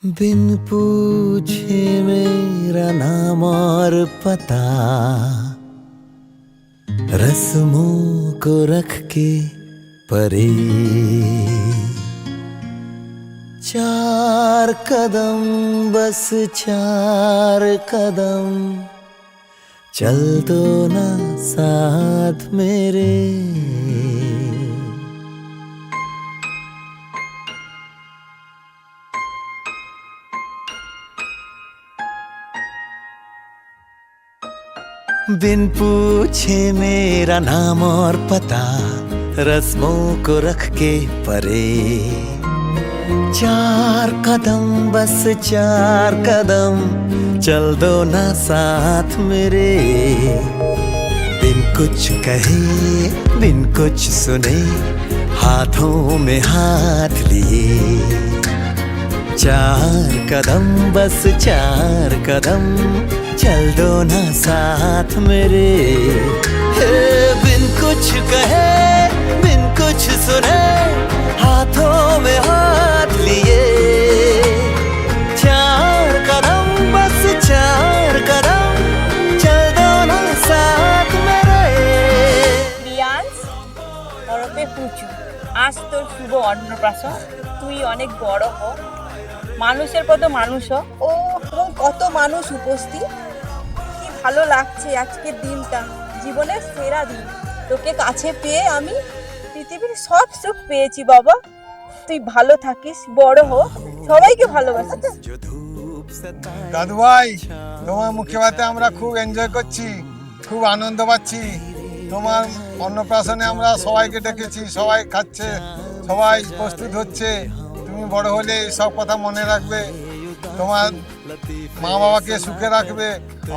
बिन पूछे मेरा नाम और पता, रस्मों को रख के परे, चार कदम बस चार कदम, चल दो ना साथ मेरे। बिन पूछे मेरा नाम और पता, रस्मों को रख के परे, चार कदम बस चार कदम, चल दो ना साथ मेरे। बिन कुछ कहे बिन कुछ सुने, हाथों में हाथ लिए, चार कदम बस चार कदम, चल दो ना साथ मेरे। बिन कुछ कहे बिन कुछ सुने, हाथों में हाथ लिए, चार कदम बस चार कदम, चल दो ना साथ मेरे। প্রিয়াংশ ওরফে পুচু, আজ তোর শুভ অন্নপ্রাশন। তুই অনেক বড় হ, মানুষের কত মানুষ হ, ও এবং কত মানুষ উপস্থিত। কি ভালো লাগছে আজকের দিনটা, জীবনের সেরা দিন। তোকে কাছে পেয়ে আমি পৃথিবীর সব সুখ পেয়েছি বাবা। তুই ভালো থাকিস, বড় হ, সবাইকে ভালোবাসিস। দাদু ভাই, তোমার মুখে ভাতে আমরা খুব এনজয় করছি, খুব আনন্দ পাচ্ছি। তোমার অন্নপ্রাশনে আমরা সবাইকে ডেকেছি, সবাই খাচ্ছে, সবাই প্রস্তুত হচ্ছে। তুমি বড় হলে সব কথা মনে রাখবে, তোমার মা বাবাকে সুখে রাখবে,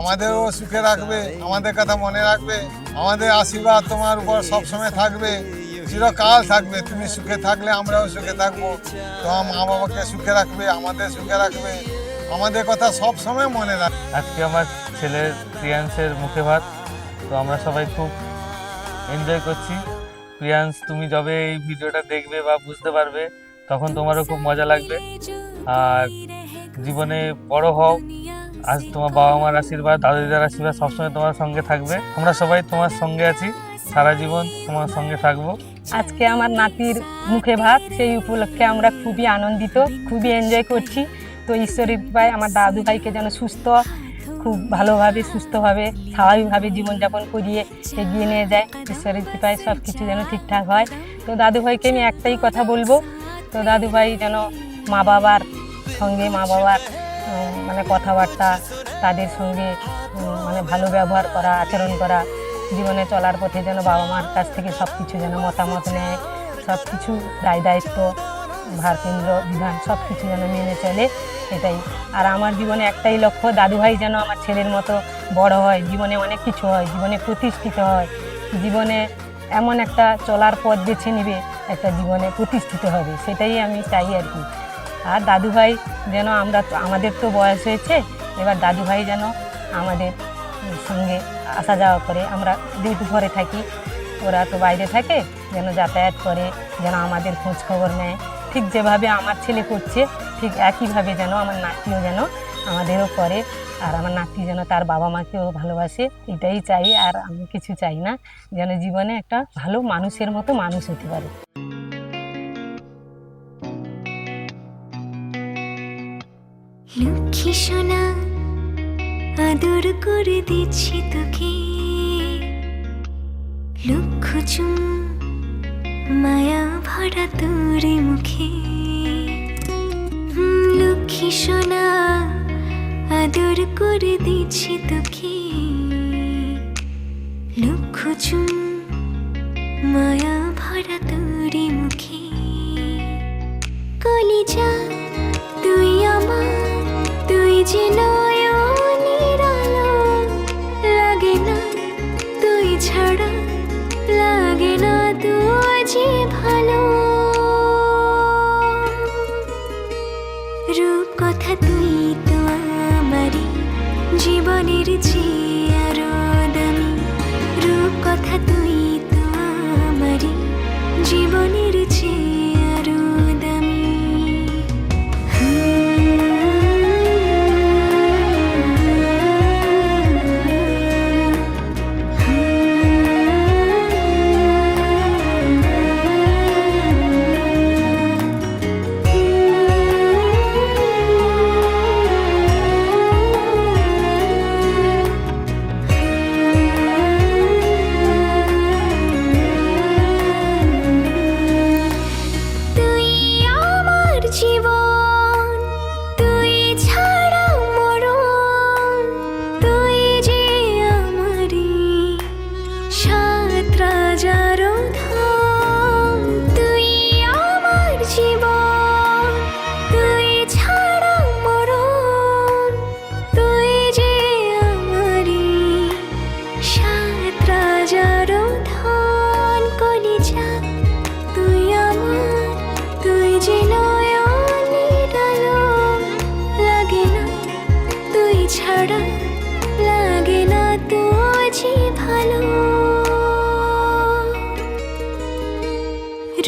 আমাদেরও সুখে রাখবে, আমাদের কথা মনে রাখবে। আমাদের আশীর্বাদ তোমার উপর সবসময় থাকবে, চিরকাল থাকবে। তুমি সুখে থাকলে আমরাও সুখে থাকবো। তোমার মা বাবাকে সুখে রাখবে, আমাদের সুখে রাখবে, আমাদের কথা সব সময় মনে রাখবে। আজকে আমার ছেলের প্রিয়াংশের মুখে ভাত, তো আমরা সবাই খুব এনজয় করছি। প্রিয়াংশ, তুমি যবে এই ভিডিওটা দেখবে বা বুঝতে পারবে, তখন তোমারও খুব মজা লাগবে। আর জীবনে বড় হও, আজ তোমার বাবা মার আশীর্বাদ, দাদু দিদার আশীর্বাদ সবসময় তোমার সঙ্গে থাকবে। আমরা সবাই তোমার সঙ্গে আছি, সারা জীবন তোমার সঙ্গে থাকবো। আজকে আমার নাতির মুখে ভাত, সেই উপলক্ষে আমরা খুবই আনন্দিত, খুবই এনজয় করছি। তো ঈশ্বরের কৃপায় আমার দাদু ভাইকে যেন খুব ভালোভাবে সুস্থভাবে স্বাভাবিকভাবে জীবনযাপন করিয়ে এগিয়ে নিয়ে যায়। ঈশ্বরের কৃপায় সব কিছু যেন ঠিকঠাক হয়। তো দাদু ভাইকে আমি একটাই কথা বলবো, তো দাদু ভাই যেন মা বাবার সঙ্গে মানে কথাবার্তা, তাদের সঙ্গে মানে ভালো ব্যবহার করা, আচরণ করা, জীবনে চলার পথে যেন বাবা মার কাছ থেকে সব কিছু যেন মতামত নেয়, সব কিছু দায় দায়িত্ব, ভার কেন্দ্র বিধান সব কিছু যেন মেনে চলে, এটাই। আর আমার জীবনে একটাই লক্ষ্য, দাদুভাই যেন আমার ছেলের মতো বড় হয়, জীবনে অনেক কিছু হয়, জীবনে প্রতিষ্ঠিত হয়, জীবনে এমন একটা চলার পথ বেছে নেবে, একটা জীবনে প্রতিষ্ঠিত হবে, সেটাই আমি চাই আর কি। আর দাদুভাই যেন আমাদের তো বয়স হয়েছে, এবার দাদুভাই যেন আমাদের সঙ্গে আসা যাওয়া করে। আমরা যেহেতু ঘরে থাকি, ওরা তো বাইরে থাকে, যেন যাতায়াত করে, যেন আমাদের খোঁজ খবর নেয়। ঠিক যেভাবে আমার ছেলে করছে, ঠিক একইভাবে যেন আমার নাতিও যেন আমাদেরও করে, আর আমার নাতি যেন তার বাবা মাকেও ভালোবাসে, এটাই চাই। আর আমি কিছু চাই না, যেন জীবনে একটা ভালো মানুষের মতো মানুষ হতে পারে। লক্ষ্মী সোনা, আদর করে দিচ্ছি তোকে, লক্ষ চুম মায়া ভরা তোর মুখে। লক্ষ্মী সোনা, আদর করে দিচ্ছি তোকে, লক্ষ চুম মায়া ভরা তোর মুখে। কলিজা তুই আমার, তুই যে নয়নের আলো, লাগে না তুই ছাড়া, লাগে না তুই যে ভালো। রূপ কথা তুই তো আমারই জীবনের চেয়ে আরো দামি, রূপ কথা তুই তো আমারই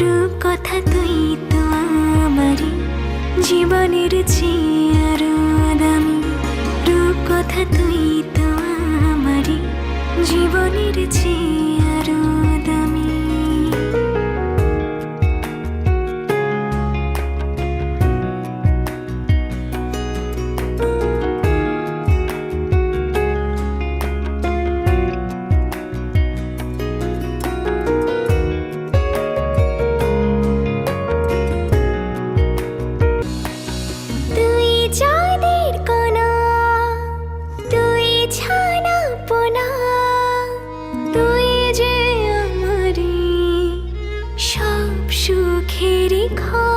রূপকথা তুই তো আমারই জীবনের চেয়ে আরো দামি রূপকথা তুই তো আমারই জীবনের চেয়ে আরো দামি তুই চাঁদের কণা তুই ছানা পোনা তুই যে আমারই সব সুখেরই খা